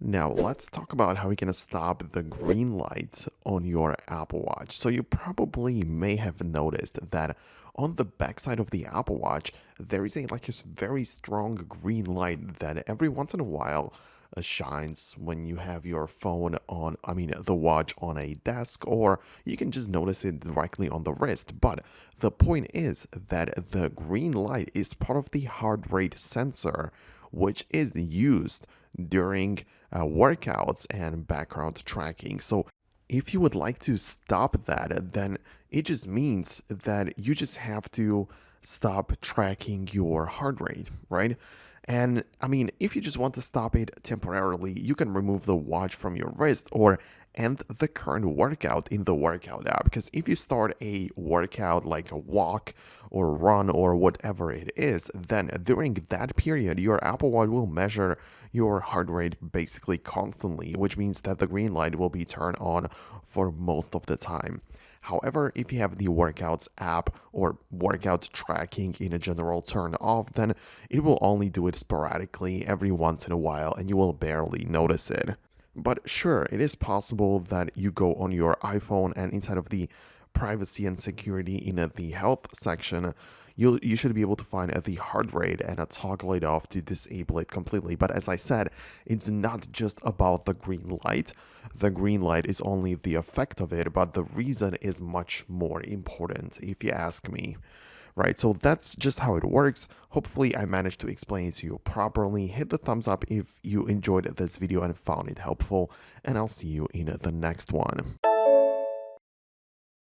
Now, let's talk about how we can stop the green light on your Apple Watch. So, you probably may have noticed that on the backside of the Apple Watch, there is a very strong green light that every once in a while shines when you have your phone on, the watch on a desk, or you can just notice it directly on the wrist. But the point is that the green light is part of the heart rate sensor, which is used during workouts and background tracking. So if you would like to stop that, then it just means that you just have to stop tracking your heart rate, right? And if you just want to stop it temporarily, you can remove the watch from your wrist or end the current workout in the workout app. Because if you start a workout like a walk or run or whatever it is, then during that period, your Apple Watch will measure your heart rate basically constantly, which means that the green light will be turned on for most of the time. However, if you have the workouts app or workout tracking in a general turned off, then it will only do it sporadically every once in a while and you will barely notice it. But sure, it is possible that you go on your iPhone and inside of the privacy and security in the health section, you should be able to find the heart rate and toggle it off to disable it completely. But as I said, it's not just about the green light. The green light is only the effect of it, but the reason is much more important, if you ask me. Right, so that's just how it works. Hopefully I managed to explain it to you properly. Hit the thumbs up if you enjoyed this video and found it helpful, and I'll see you in the next one.